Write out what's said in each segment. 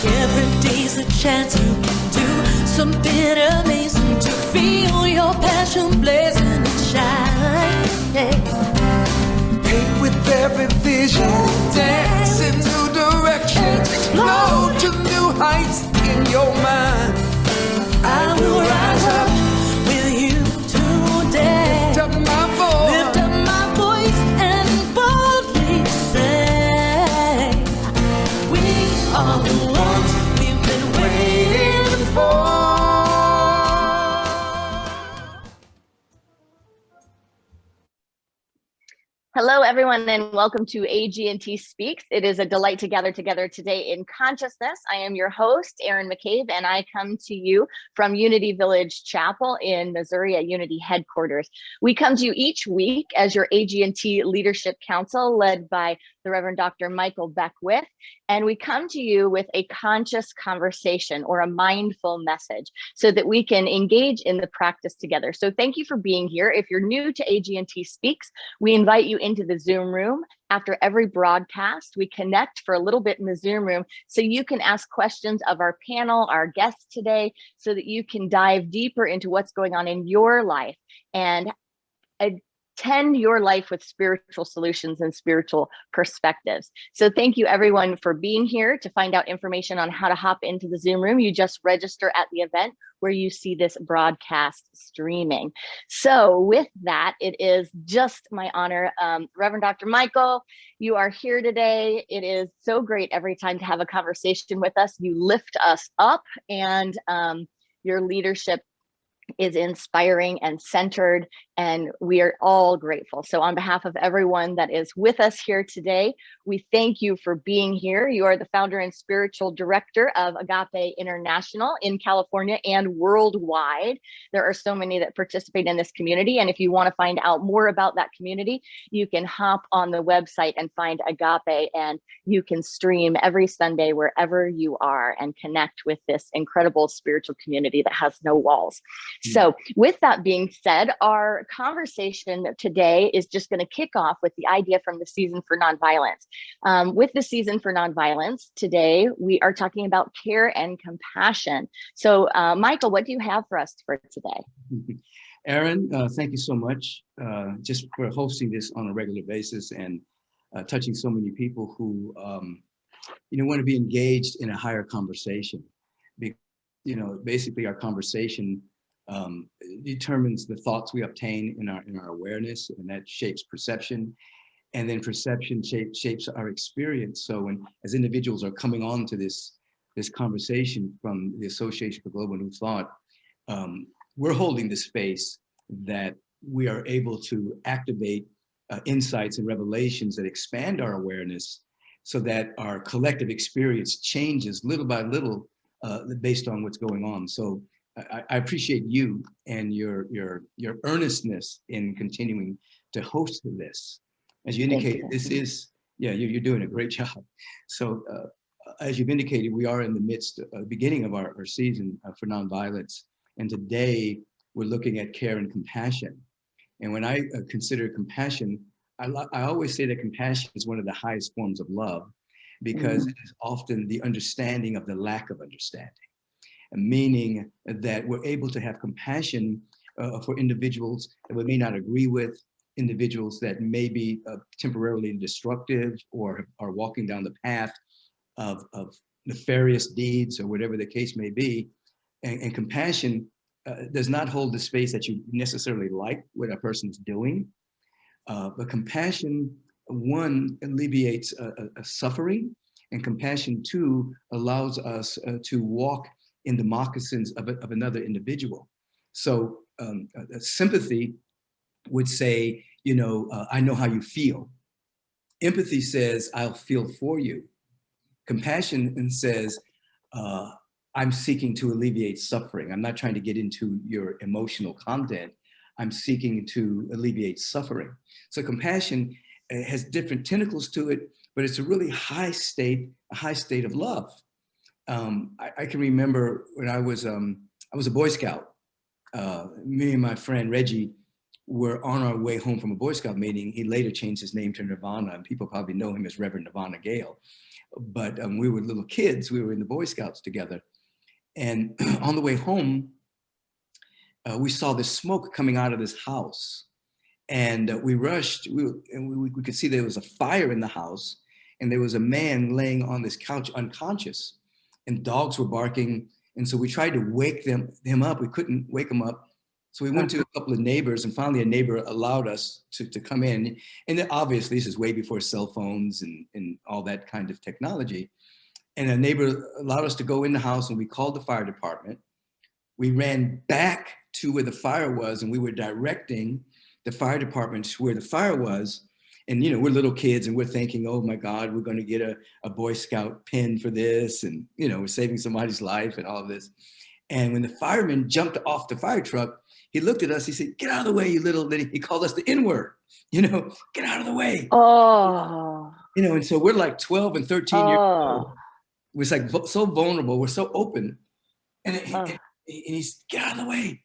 Every day's a chance you can do something amazing to feel your passion blazing and shine. Paint with every vision, dance in new directions, explode to new heights in your mind. I will rise up with you today. Lift up my voice and boldly say, we are the ones we've been waiting for. Hello, everyone, and welcome to AGNT Speaks. It is a delight to gather together today in consciousness. I am your host, Erin McCabe, and I come to you from Unity Village Chapel in Missouri at Unity headquarters. We come to you each week as your AGNT Leadership Council, led by the Reverend Dr. Michael Beckwith, and we come to you with a conscious conversation or a mindful message so that we can engage in the practice together. So thank you for being here. If you're new to AGNT Speaks, we invite you into the Zoom room. After every broadcast, we connect for a little bit in the Zoom room so you can ask questions of our panel, our guests today, so that you can dive deeper into what's going on in your life and attend your life with spiritual solutions and spiritual perspectives. So thank you everyone for being here. To find out information on how to hop into the Zoom room, you just register at the event where you see this broadcast streaming. So with that, it is just my honor. Reverend Dr. Michael, you are here today. It is so great every time to have a conversation with us. You lift us up, and your leadership is inspiring and centered, and we are all grateful. So on behalf of everyone that is with us here today, we thank you for being here. You are the founder and spiritual director of Agape International in California and worldwide. There are so many that participate in this community, and if you want to find out more about that community, you can hop on the website and find Agape, and you can stream every Sunday wherever you are and connect with this incredible spiritual community that has no walls. So with that being said, our conversation today is just going to kick off with the idea from the Season for Nonviolence. With the Season for Nonviolence, today we are talking about care and compassion. So Michael, what do you have for us for today? Erin, thank you so much just for hosting this on a regular basis and touching so many people who want to be engaged in a higher conversation. Basically our conversation determines the thoughts we obtain in our awareness, and that shapes perception, and then perception shapes our experience. So as individuals are coming on to this conversation from the Association for Global New Thought, we're holding the space that we are able to activate insights and revelations that expand our awareness so that our collective experience changes little by little based on what's going on. So I appreciate you and your earnestness in continuing to host this. As you indicated, this is, you're doing a great job. So as you've indicated, we are in the midst, beginning of our season for nonviolence. And today we're looking at care and compassion. And when I consider compassion, I always say that compassion is one of the highest forms of love, because it is often the understanding of the lack of understanding. Meaning that we're able to have compassion for individuals that we may not agree with, individuals that may be temporarily destructive or are walking down the path of nefarious deeds or whatever the case may be. And compassion does not hold the space that you necessarily like what a person's doing. But compassion, one, alleviates a suffering, and compassion, two, allows us to walk in the moccasins of another individual. So sympathy would say, I know how you feel. Empathy says, I'll feel for you. Compassion says, I'm seeking to alleviate suffering. I'm not trying to get into your emotional content. I'm seeking to alleviate suffering. So compassion has different tentacles to it, but it's a really high state of love. I can remember when I was a Boy Scout, me and my friend Reggie were on our way home from a Boy Scout meeting. He later changed his name to Nirvana, and people probably know him as Reverend Nirvana Gale. But we were little kids. We were in the Boy Scouts together. And on the way home, we saw this smoke coming out of this house. And we rushed, we could see there was a fire in the house, and there was a man laying on this couch unconscious, and dogs were barking. And so we tried to wake him up. We couldn't wake him up. So we went to a couple of neighbors, and finally a neighbor allowed us to come in. And then obviously this is way before cell phones and all that kind of technology. And a neighbor allowed us to go in the house, and we called the fire department. We ran back to where the fire was, and we were directing the fire department to where the fire was. And, you know, we're little kids, and we're thinking, oh my God, we're going to get a Boy Scout pin for this. And, you know, we're saving somebody's life and all of this. And when the fireman jumped off the fire truck, he looked at us, he said, get out of the way, you little, he called us the N-word, you know, get out of the way. Oh. You know, and so we're like 12 and 13 years old. We're like so vulnerable, we're so open. And he's, get out of the way.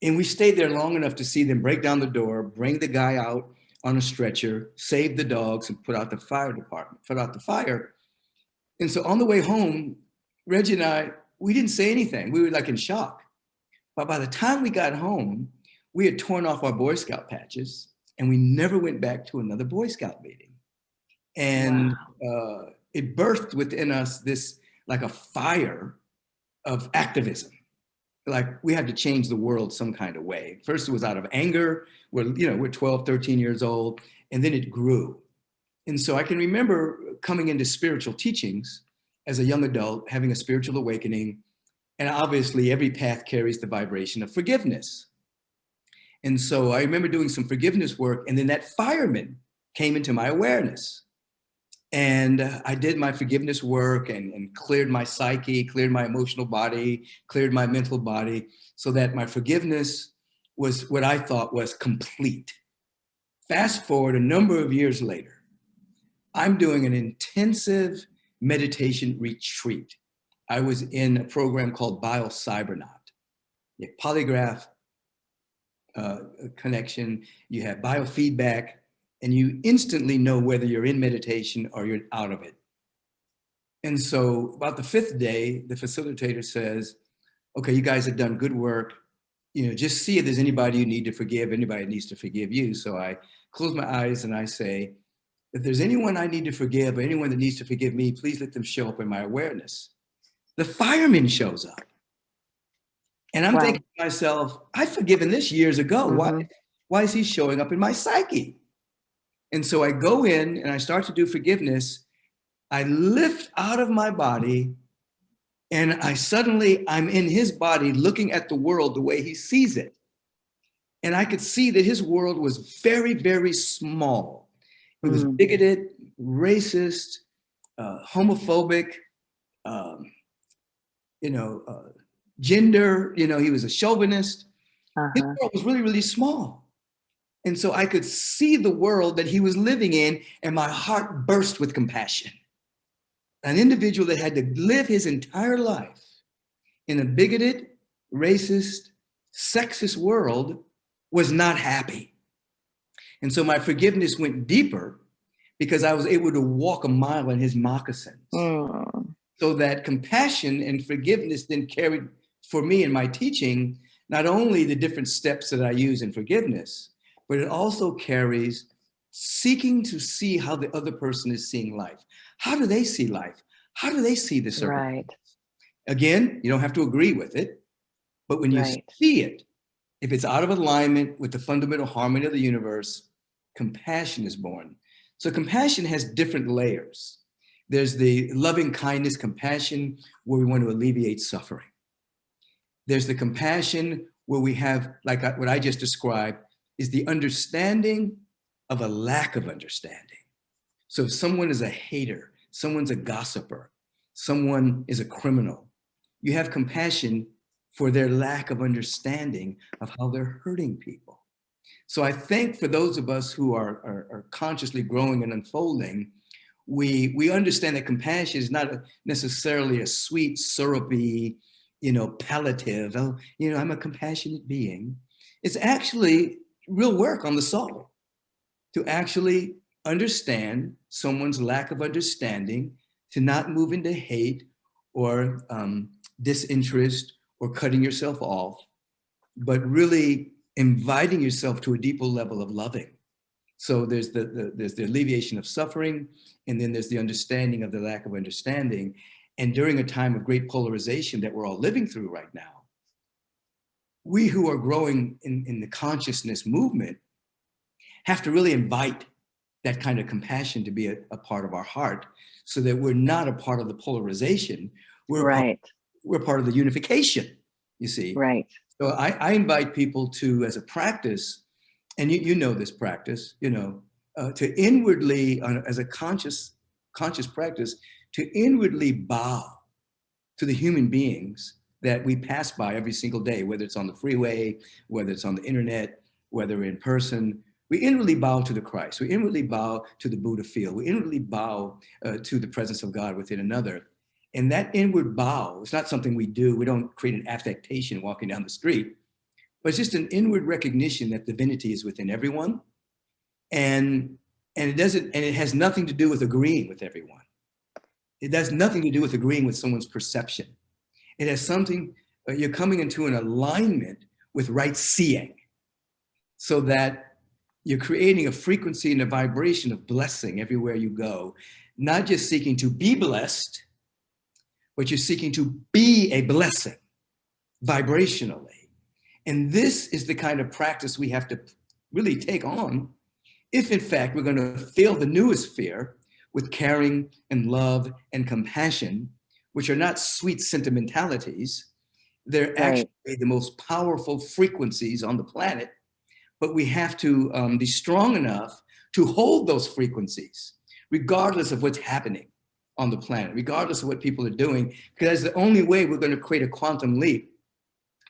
And we stayed there long enough to see them break down the door, bring the guy out on a stretcher, save the dogs, and put out the fire. And so on the way home, Reggie and I, we didn't say anything. We were like in shock. But by the time we got home, we had torn off our Boy Scout patches, and we never went back to another Boy Scout meeting. And it birthed within us this, like a fire of activism. Like we had to change the world some kind of way. First it was out of anger, we're 12, 13 years old, and then it grew. And so I can remember coming into spiritual teachings as a young adult, having a spiritual awakening. And obviously every path carries the vibration of forgiveness. And so I remember doing some forgiveness work, and then that fireman came into my awareness. And I did my forgiveness work and cleared my psyche, cleared my emotional body, cleared my mental body, so that my forgiveness was what I thought was complete. Fast forward a number of years later, I'm doing an intensive meditation retreat. I was in a program called BioCybernaut. You have polygraph connection, you have biofeedback, and you instantly know whether you're in meditation or you're out of it. And so about the 5th day, the facilitator says, okay, you guys have done good work. You know, just see if there's anybody you need to forgive, anybody needs to forgive you. So I close my eyes and I say, if there's anyone I need to forgive or anyone that needs to forgive me, please let them show up in my awareness. The fireman shows up. And I'm thinking to myself, I've forgiven this years ago. Why is he showing up in my psyche? And so I go in and I start to do forgiveness. I lift out of my body, and I'm in his body looking at the world the way he sees it. And I could see that his world was very, very small. It was bigoted, racist, homophobic, gender, he was a chauvinist. His world was really, really small. And so I could see the world that he was living in, and my heart burst with compassion. An individual that had to live his entire life in a bigoted, racist, sexist world was not happy. And so my forgiveness went deeper because I was able to walk a mile in his moccasins. So that compassion and forgiveness then carried for me in my teaching, not only the different steps that I use in forgiveness, but it also carries seeking to see how the other person is seeing life. How do they see life? How do they see the circumstance? Right. Again, you don't have to agree with it, but when you see it, if it's out of alignment with the fundamental harmony of the universe, compassion is born. So compassion has different layers. There's the loving kindness compassion where we want to alleviate suffering. There's the compassion where we have, like what I just described, is the understanding of a lack of understanding. So if someone is a hater, someone's a gossiper, someone is a criminal, you have compassion for their lack of understanding of how they're hurting people. So I think for those of us who are consciously growing and unfolding, we understand that compassion is not necessarily a sweet, syrupy, palliative, I'm a compassionate being. It's actually real work on the soul to actually understand someone's lack of understanding, to not move into hate or disinterest or cutting yourself off, but really inviting yourself to a deeper level of loving. So there's the alleviation of suffering, and then there's the understanding of the lack of understanding. And during a time of great polarization that we're all living through right now, we who are growing in the consciousness movement have to really invite that kind of compassion to be a part of our heart, so that we're not a part of the polarization. We're part of the unification, you see. Right. So I invite people to, as a practice, and you know this practice, to inwardly, as a conscious practice, to inwardly bow to the human beings that we pass by every single day, whether it's on the freeway, whether it's on the internet, whether in person. We inwardly bow to the Christ. We inwardly bow to the Buddha field. We inwardly bow to the presence of God within another. And that inward bow is not something we do. We don't create an affectation walking down the street, but it's just an inward recognition that divinity is within everyone. And it has nothing to do with agreeing with everyone. It has nothing to do with agreeing with someone's perception. It has something, you're coming into an alignment with right seeing, so that you're creating a frequency and a vibration of blessing everywhere you go, not just seeking to be blessed, but you're seeking to be a blessing vibrationally. And this is the kind of practice we have to really take on if, in fact, we're going to fill the newest sphere with caring and love and compassion, which are not sweet sentimentalities. They're actually the most powerful frequencies on the planet. But we have to be strong enough to hold those frequencies, regardless of what's happening on the planet, regardless of what people are doing, because that's the only way we're going to create a quantum leap.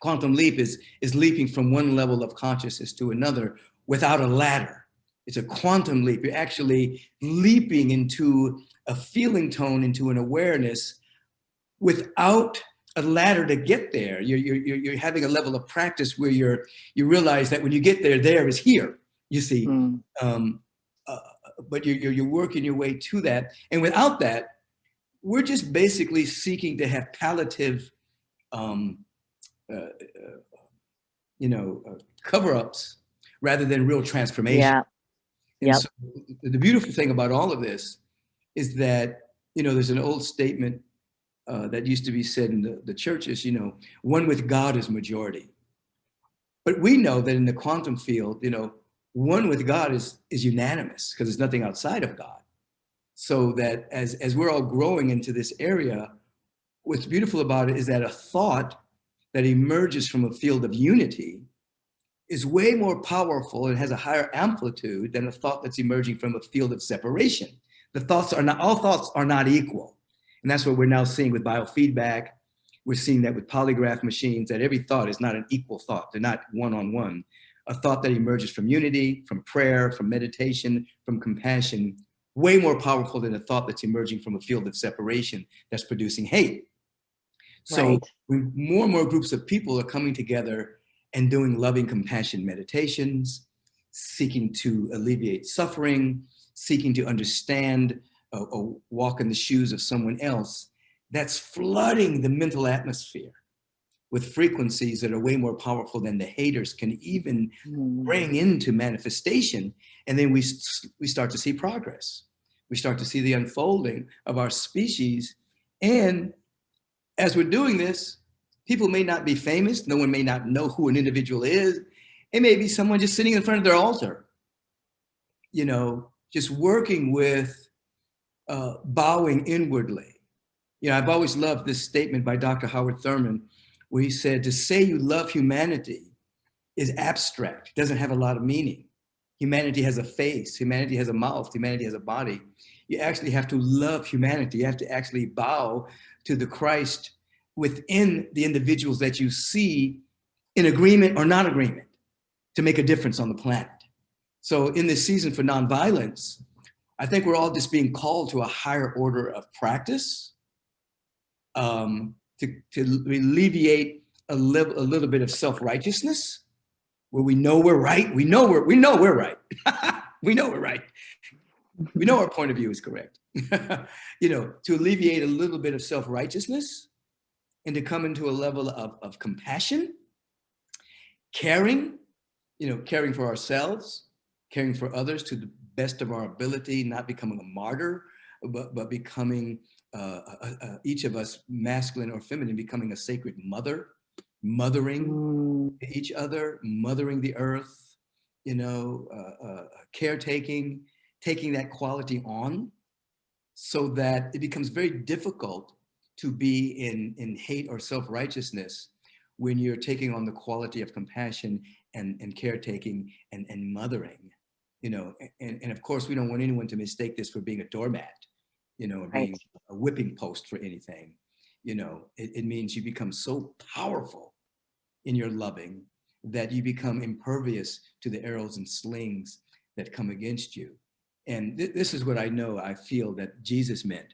Quantum leap is leaping from one level of consciousness to another without a ladder. It's a quantum leap. You're actually leaping into a feeling tone, into an awareness without a ladder to get there. You're having a level of practice where you realize that when you get there is here, you see. But you're working your way to that. And without that, we're just basically seeking to have palliative, cover-ups rather than real transformation. Yeah. And so the beautiful thing about all of this is that, there's an old statement that used to be said in the churches, one with God is majority. But we know that in the quantum field, one with God is unanimous, because there's nothing outside of God. So that as we're all growing into this area, what's beautiful about it is that a thought that emerges from a field of unity is way more powerful and has a higher amplitude than a thought that's emerging from a field of separation. All thoughts are not equal. And that's what we're now seeing with biofeedback. We're seeing that with polygraph machines, that every thought is not an equal thought. They're not one-on-one. A thought that emerges from unity, from prayer, from meditation, from compassion, way more powerful than a thought that's emerging from a field of separation that's producing hate. So when more and more groups of people are coming together and doing loving compassion meditations, seeking to alleviate suffering, seeking to understand or walk in the shoes of someone else, that's flooding the mental atmosphere with frequencies that are way more powerful than the haters can even bring into manifestation. And then we start to see progress. We start to see the unfolding of our species. And as we're doing this, people may not be famous. No one may not know who an individual is. It may be someone just sitting in front of their altar, just working with bowing inwardly. I've always loved this statement by Dr. Howard Thurman, where he said, to say you love humanity is abstract, doesn't have a lot of meaning. Humanity has a face, humanity has a mouth, humanity has a body. You actually have to love humanity. You have to actually bow to the Christ within the individuals that you see, in agreement or not agreement, to make a difference on the planet. So in this season for nonviolence, I think we're all just being called to a higher order of practice, to alleviate a little bit of self-righteousness, where we know we're right. We know we're right. We know we're right. We know our point of view is correct. To alleviate a little bit of self-righteousness and to come into a level of compassion, caring, caring for ourselves, caring for others to the best of our ability, not becoming a martyr, but becoming each of us, masculine or feminine, becoming a sacred mother, mothering each other, mothering the earth, caretaking, taking that quality on, so that it becomes very difficult to be in hate or self-righteousness when you're taking on the quality of compassion and caretaking and mothering, and of course we don't want anyone to mistake this for being a doormat, or being a whipping post for anything. It means you become so powerful in your loving that you become impervious to the arrows and slings that come against you. And this is what I feel that Jesus meant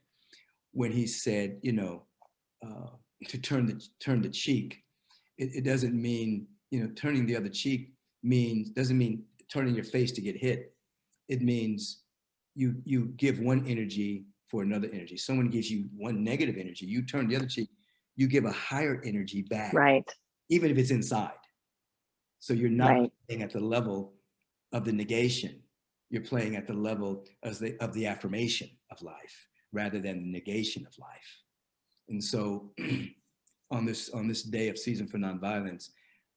when he said, to turn the cheek. It doesn't mean, turning the other cheek doesn't mean turning your face to get hit. It means you give one energy for another energy. Someone gives you one negative energy, you turn the other cheek, you give a higher energy back, Right. even if it's inside. So you're not playing at the level of the negation. You're playing at the level of the affirmation of life rather than the negation of life. And so on this day of Season for Nonviolence,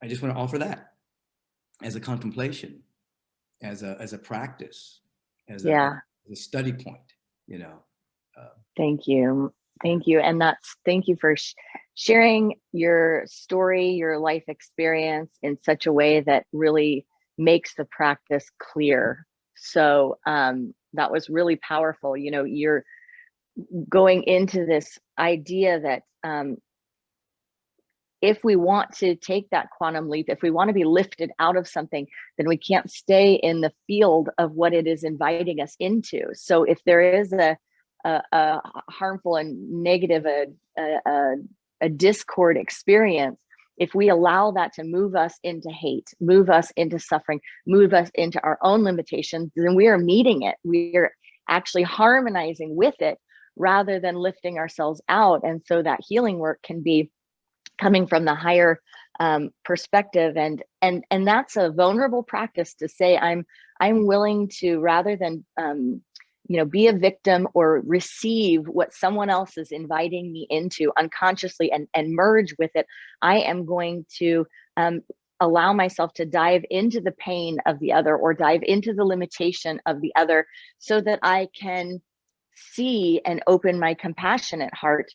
I just want to offer that as a contemplation, as a practice, as a study point, Thank you. Thank you. And thank you for sharing your story, your life experience in such a way that really makes the practice clear. So that was really powerful. You're going into this idea that if we want to take that quantum leap, if we want to be lifted out of something, then we can't stay in the field of what it is inviting us into. So if there is a harmful and negative, a discord experience, if we allow that to move us into hate, move us into suffering, move us into our own limitations, then we are meeting it. We are actually harmonizing with it rather than lifting ourselves out. And so that healing work can be coming from the higher perspective, and that's a vulnerable practice to say I'm willing to, rather than be a victim or receive what someone else is inviting me into unconsciously and merge with it. I am going to allow myself to dive into the pain of the other or dive into the limitation of the other so that I can see and open my compassionate heart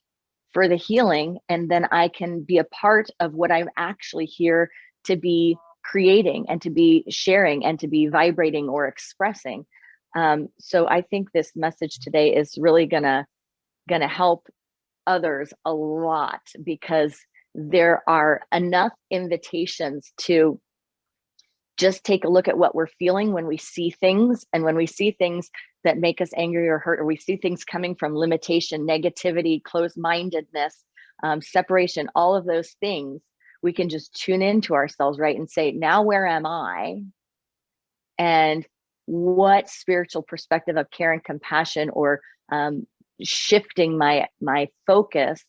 for the healing. And then I can be a part of what I'm actually here to be creating and to be sharing and to be vibrating or expressing. So I think this message today is really gonna help others a lot, because there are enough invitations to just take a look at what we're feeling when we see things, and when we see things that make us angry or hurt, or we see things coming from limitation, negativity, closed-mindedness, separation, all of those things, we can just tune into ourselves, right? And say, now where am I? And what spiritual perspective of care and compassion or shifting my focus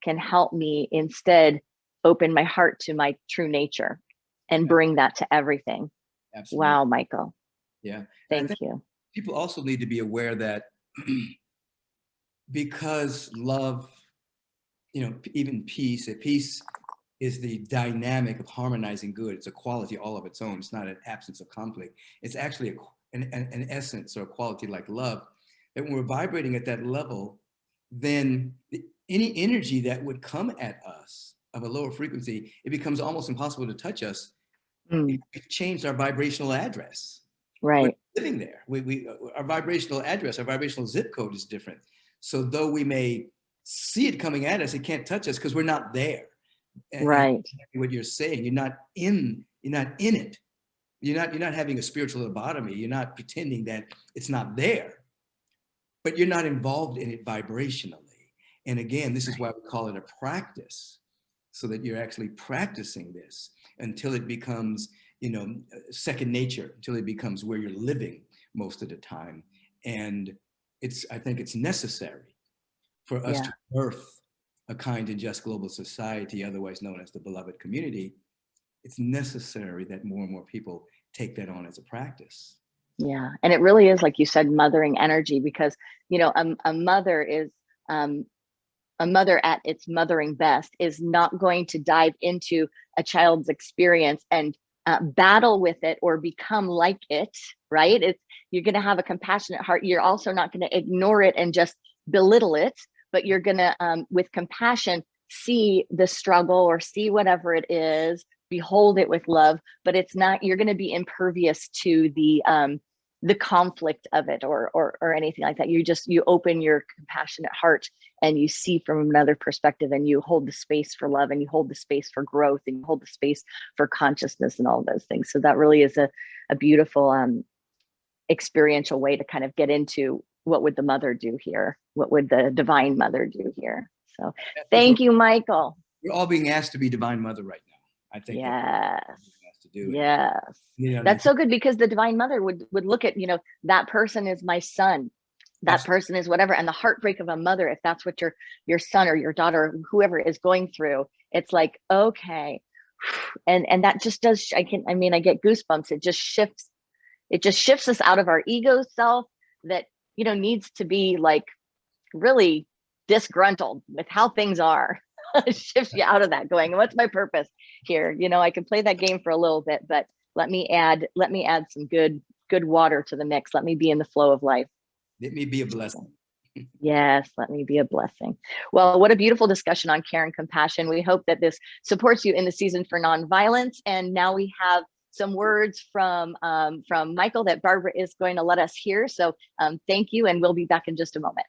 can help me instead open my heart to my true nature and bring that to everything. Absolutely. Wow, Michael. Yeah. Thank you. People also need to be aware that because love, even peace is the dynamic of harmonizing good. It's a quality all of its own. It's not an absence of conflict. It's actually an essence or a quality like love. And when we're vibrating at that level, then any energy that would come at us of a lower frequency, it becomes almost impossible to touch us. We've changed our vibrational address. Right. We're living there. Our vibrational address, our vibrational zip code is different. So though we may see it coming at us, it can't touch us because we're not there. Right. And what you're saying, you're not in it. You're not having a spiritual lobotomy. You're not pretending that it's not there, but you're not involved in it vibrationally. And again, this is why we call it a practice, so that you're actually practicing this until it becomes, second nature, until it becomes where you're living most of the time. And I think it's necessary for us to birth a kind and just global society, otherwise known as the beloved community. It's necessary that more and more people take that on as a practice. Yeah. And it really is, like you said, mothering energy, because, a mother is, a mother at its mothering best is not going to dive into a child's experience and battle with it or become like it, right? You're going to have a compassionate heart. You're also not going to ignore it and just belittle it, but you're going to, with compassion, see the struggle or see whatever it is, behold it with love, but you're going to be impervious to the conflict of it or anything like that. You open your compassionate heart and you see from another perspective, and you hold the space for love, and you hold the space for growth, and you hold the space for consciousness and all those things. So that really is a beautiful experiential way to kind of get into what would the mother do here? What would the divine mother do here? So thank you, Michael. We're all being asked to be divine mother right now. I think yes. To do it. Yes. That's so good, because the divine mother would look at, that person is my son. That person is whatever. And the heartbreak of a mother, if that's what your son or your daughter, whoever is going through, it's like, okay. And that just does, I get goosebumps. It just shifts us out of our ego self that, needs to be like really disgruntled with how things are. It shifts you out of that, going, what's my purpose here? I can play that game for a little bit, but let me add some good water to the mix. Let me be in the flow of life. Let me be a blessing. Yes, let me be a blessing. Well, what a beautiful discussion on care and compassion. We hope that this supports you in the season for nonviolence. And now we have some words from Michael that Barbara is going to let us hear. So thank you, and we'll be back in just a moment.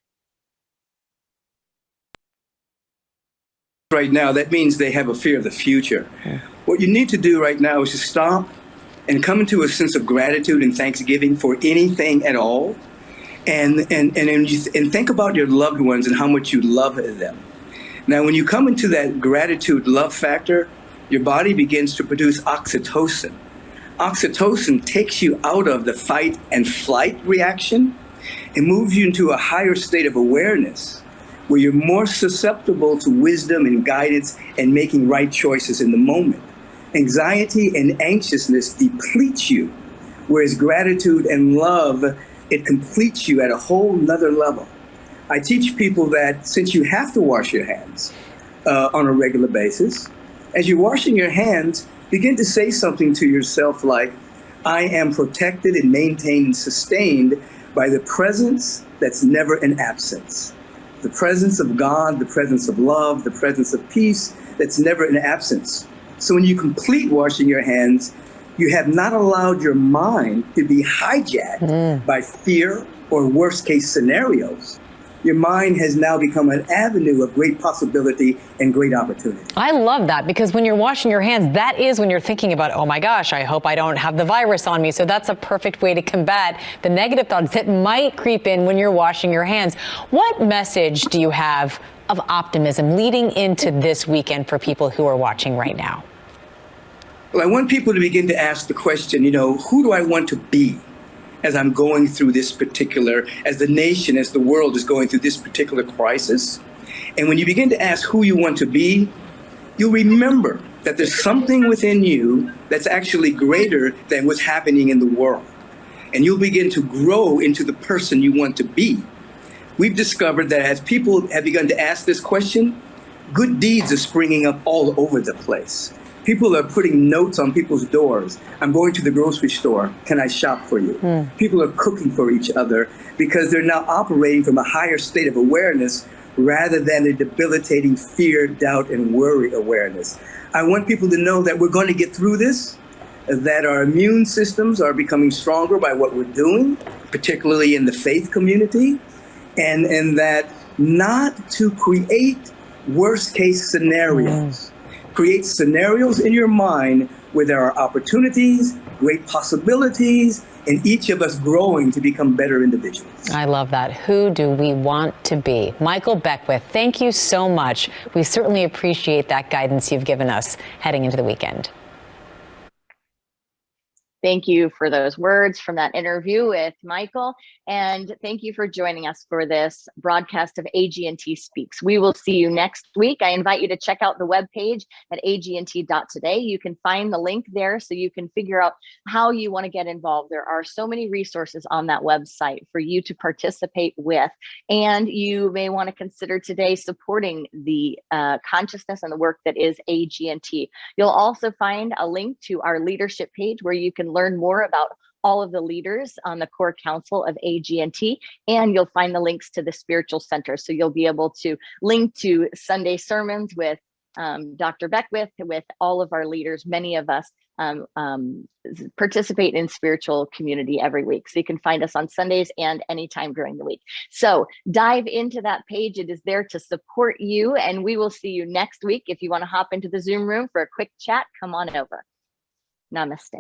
Right now, that means they have a fear of the future. What you need to do right now is to stop and come into a sense of gratitude and thanksgiving for anything at all. And think about your loved ones and how much you love them. Now, when you come into that gratitude love factor, your body begins to produce oxytocin. Oxytocin takes you out of the fight and flight reaction and moves you into a higher state of awareness, where you're more susceptible to wisdom and guidance and making right choices in the moment. Anxiety and anxiousness deplete you, whereas gratitude and love, it completes you at a whole nother level. I teach people that since you have to wash your hands on a regular basis, as you're washing your hands, begin to say something to yourself like, I am protected and maintained and sustained by the presence that's never an absence. The presence of God, the presence of love, the presence of peace that's never an absence. So when you complete washing your hands, you have not allowed your mind to be hijacked by fear or worst case scenarios. Your mind has now become an avenue of great possibility and great opportunity. I love that, because when you're washing your hands, that is when you're thinking about, oh my gosh, I hope I don't have the virus on me. So that's a perfect way to combat the negative thoughts that might creep in when you're washing your hands. What message do you have of optimism leading into this weekend for people who are watching right now? Well, I want people to begin to ask the question, who do I want to be as I'm going through this particular, as the nation, as the world is going through this particular crisis? And when you begin to ask who you want to be, you'll remember that there's something within you that's actually greater than what's happening in the world. And you'll begin to grow into the person you want to be. We've discovered that as people have begun to ask this question, good deeds are springing up all over the place. People are putting notes on people's doors. I'm going to the grocery store. Can I shop for you? People are cooking for each other because they're now operating from a higher state of awareness rather than a debilitating fear, doubt, and worry awareness. I want people to know that we're going to get through this, that our immune systems are becoming stronger by what we're doing, particularly in the faith community, and that not to create worst case scenarios. Create scenarios in your mind where there are opportunities, great possibilities, and each of us growing to become better individuals. I love that. Who do we want to be? Michael Beckwith, thank you so much. We certainly appreciate that guidance you've given us heading into the weekend. Thank you for those words from that interview with Michael. And thank you for joining us for this broadcast of AGNT Speaks. We will see you next week. I invite you to check out the webpage at agnt.today. You can find the link there so you can figure out how you want to get involved. There are so many resources on that website for you to participate with. And you may want to consider today supporting the consciousness and the work that is AGNT. You'll also find a link to our leadership page where you can learn more about all of the leaders on the core council of AGNT, and you'll find the links to the spiritual center. So you'll be able to link to Sunday sermons with Dr. Beckwith, with all of our leaders. Many of us participate in spiritual community every week. So you can find us on Sundays and anytime during the week. So dive into that page. It is there to support you, and we will see you next week. If you want to hop into the Zoom room for a quick chat, come on over. Namaste.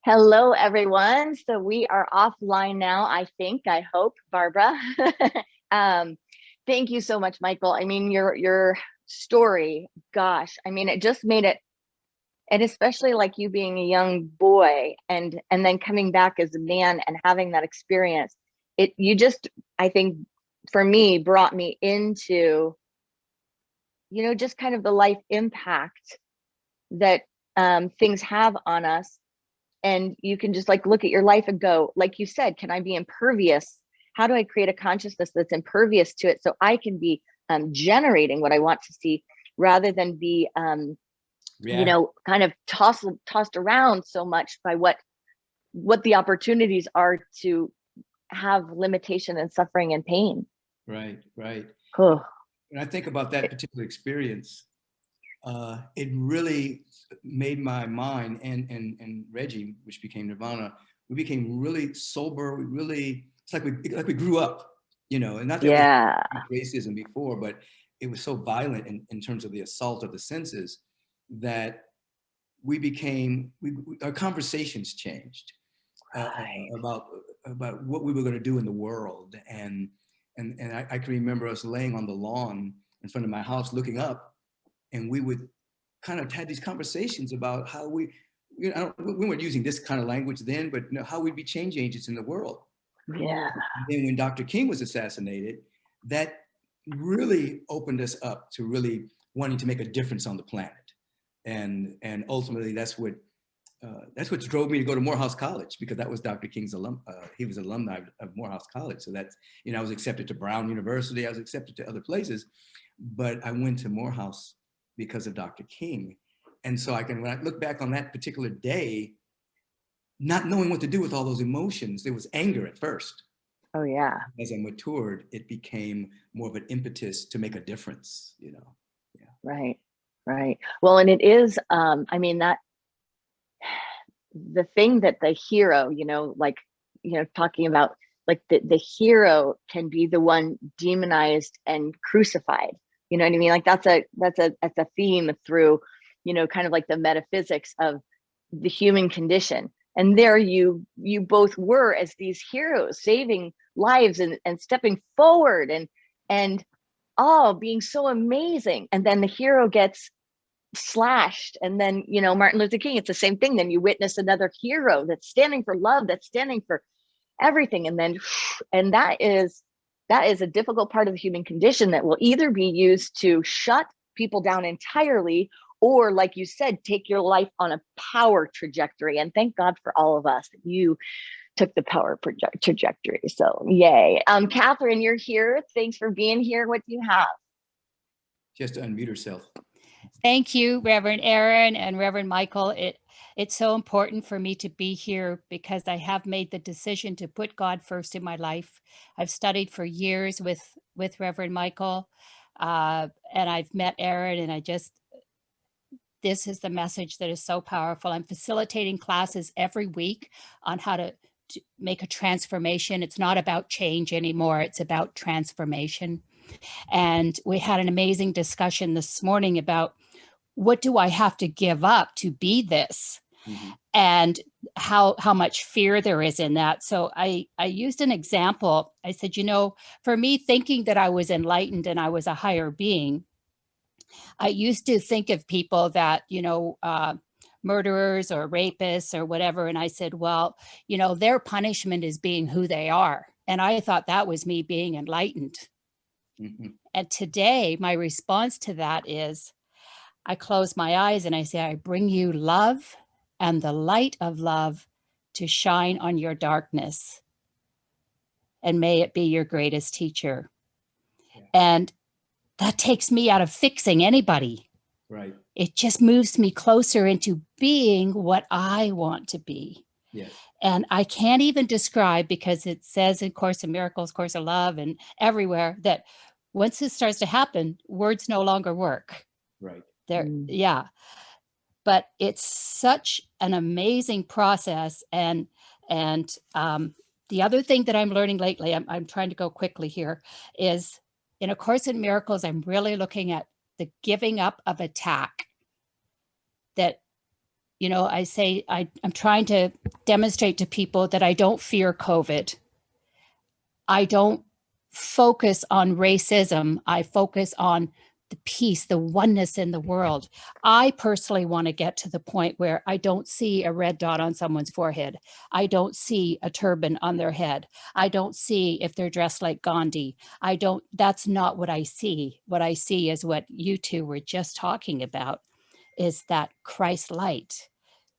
Hello, everyone. So we are offline now, I think, I hope, Barbara. Thank you so much, Michael. I mean, your story, gosh, I mean, it just made it, and especially like you being a young boy and then coming back as a man and having that experience, you just, I think, for me, brought me into, you know, just kind of the life impact that things have on us. And you can just like look at your life and go, like you said, can I be impervious? How do I create a consciousness that's impervious to it so I can be generating what I want to see rather than be, you know, kind of tossed around so much by what the opportunities are to have limitation and suffering and pain. Right, right. Oh. When I think about that particular experience, it really made my mind and Reggie, which became Nirvana, we became really sober. We really, it's like we grew up, you know, and not that we had racism before, but it was so violent in terms of the assault of the senses that we became, our conversations changed about what we were going to do in the world. And I can remember us laying on the lawn in front of my house looking up, and we would kind of had these conversations about how we weren't using this kind of language then, but you know, how we'd be change agents in the world. Yeah. And then when Dr. King was assassinated, that really opened us up to really wanting to make a difference on the planet. And ultimately that's what drove me to go to Morehouse College, because that was Dr. King's he was alumni of Morehouse College. So that's, you know, I was accepted to Brown University, I was accepted to other places, but I went to Morehouse because of Dr. King. And so when I look back on that particular day, not knowing what to do with all those emotions, there was anger at first. Oh yeah. As I matured, it became more of an impetus to make a difference, you know? Yeah. Right, right. Well, and it is, I mean, that the thing that the hero, you know, like, you know, talking about like the hero can be the one demonized and crucified. You know what I mean? Like that's a theme through, you know, kind of like the metaphysics of the human condition. And there you both were as these heroes, saving lives and stepping forward and being so amazing. And then the hero gets slashed. And then, you know, Martin Luther King, it's the same thing. Then you witness another hero that's standing for love, that's standing for everything. And that is a difficult part of the human condition that will either be used to shut people down entirely, or like you said, take your life on a power trajectory. And thank God for all of us that you took the power trajectory. So yay. Katherine, you're here. Thanks for being here. What do you have? Just to unmute herself. Thank you, Reverend Erin and Reverend Michael. It's so important for me to be here because I have made the decision to put God first in my life. I've studied for years with Reverend Michael, and I've met Erin, and this is the message that is so powerful. I'm facilitating classes every week on how to make a transformation. It's not about change anymore. It's about transformation. And we had an amazing discussion this morning about what do I have to give up to be this? Mhm. And how much fear there is in that. So I used an example. I said, for me, thinking that I was enlightened and I was a higher being, I used to think of people that, murderers or rapists or whatever. And I said, well, their punishment is being who they are. And I thought that was me being enlightened. Mhm. And today, my response to that is, I close my eyes and I say, I bring you love and the light of love to shine on your darkness. And may it be your greatest teacher. Yeah. And that takes me out of fixing anybody. Right. It just moves me closer into being what I want to be. Yes. And I can't even describe, because it says in Course in Miracles, Course of Love, and everywhere, that once this starts to happen, words no longer work. Right. Yeah. But it's such an amazing process. And the other thing that I'm learning lately, I'm trying to go quickly here, is in A Course in Miracles, I'm really looking at the giving up of attack. That, I say, I'm trying to demonstrate to people that I don't fear COVID. I don't focus on racism. I focus on the peace, the oneness in the world. I personally want to get to the point where I don't see a red dot on someone's forehead. I don't see a turban on their head. I don't see if they're dressed like Gandhi. That's not what I see. What I see is what you two were just talking about, is that Christ light.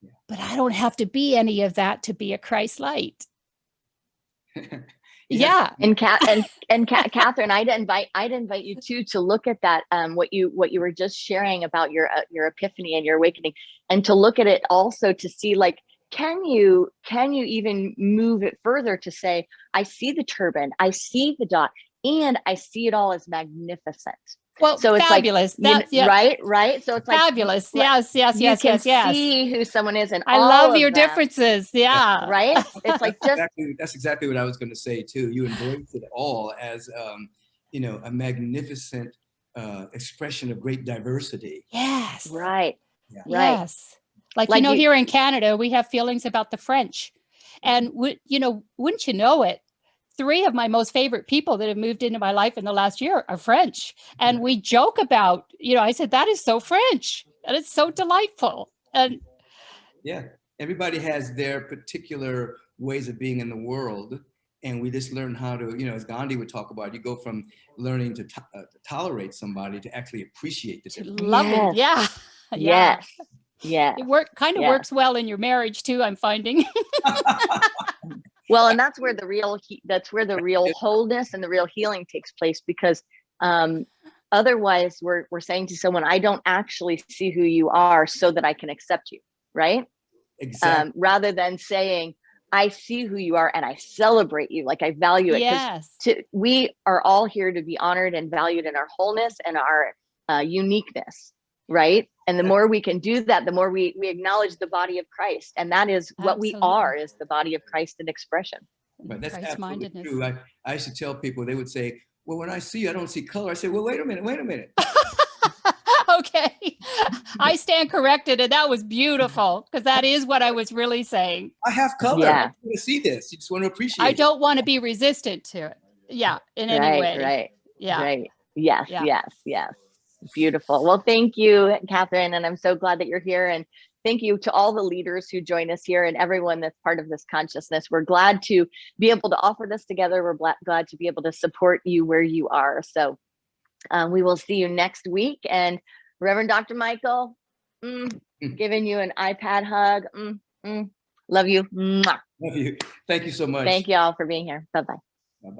Yeah. But I don't have to be any of that to be a Christ light. Yeah. And Katherine, I'd invite you too to look at that, what you were just sharing about your epiphany and your awakening, and to look at it also to see, like, can you even move it further to say, I see the turban, I see the dot, and I see it all as magnificent. Well, so it's fabulous. Like, right. So it's like fabulous. Yes. You can see who someone is, and I love your differences. Yeah. Right. It's like that's exactly what I was going to say too. You embrace it all as a magnificent expression of great diversity. Yes. Right. Yeah. Right. Yes. Like here in Canada, we have feelings about the French, and wouldn't you know it, 3 of my most favorite people that have moved into my life in the last year are French. And we joke about, I said, that is so French and it's so delightful. And yeah, everybody has their particular ways of being in the world. And we just learn how to, as Gandhi would talk about, you go from learning to tolerate somebody to actually appreciate the difference. Love it. Yeah. Yes. Yeah. It works well in your marriage too, I'm finding. Well, and that's where the real wholeness and the real healing takes place, because otherwise we're saying to someone, I don't actually see who you are so that I can accept you, right? Exactly. Rather than saying, I see who you are and I celebrate you, like I value it. Yes. We are all here to be honored and valued in our wholeness and our uniqueness, right? And the more we can do that, the more we acknowledge the body of Christ. And that is what we are, is the body of Christ in expression. But that's absolutely true. I used to tell people, they would say, well, when I see you, I don't see color. I say, well, wait a minute. Okay. I stand corrected. And that was beautiful, because that is what I was really saying. I have color. Yeah. I want to see this. You just want to appreciate it. I don't want to be resistant to it. Yeah. In any way. Right. Yeah. Right. Yes. Beautiful. Well, thank you, Katherine. And I'm so glad that you're here. And thank you to all the leaders who join us here and everyone that's part of this consciousness. We're glad to be able to offer this together. We're glad to be able to support you where you are. So we will see you next week. And Reverend Dr. Michael, giving you an iPad hug. Love you. Mwah. Love you. Thank you so much. Thank you all for being here. Bye-bye.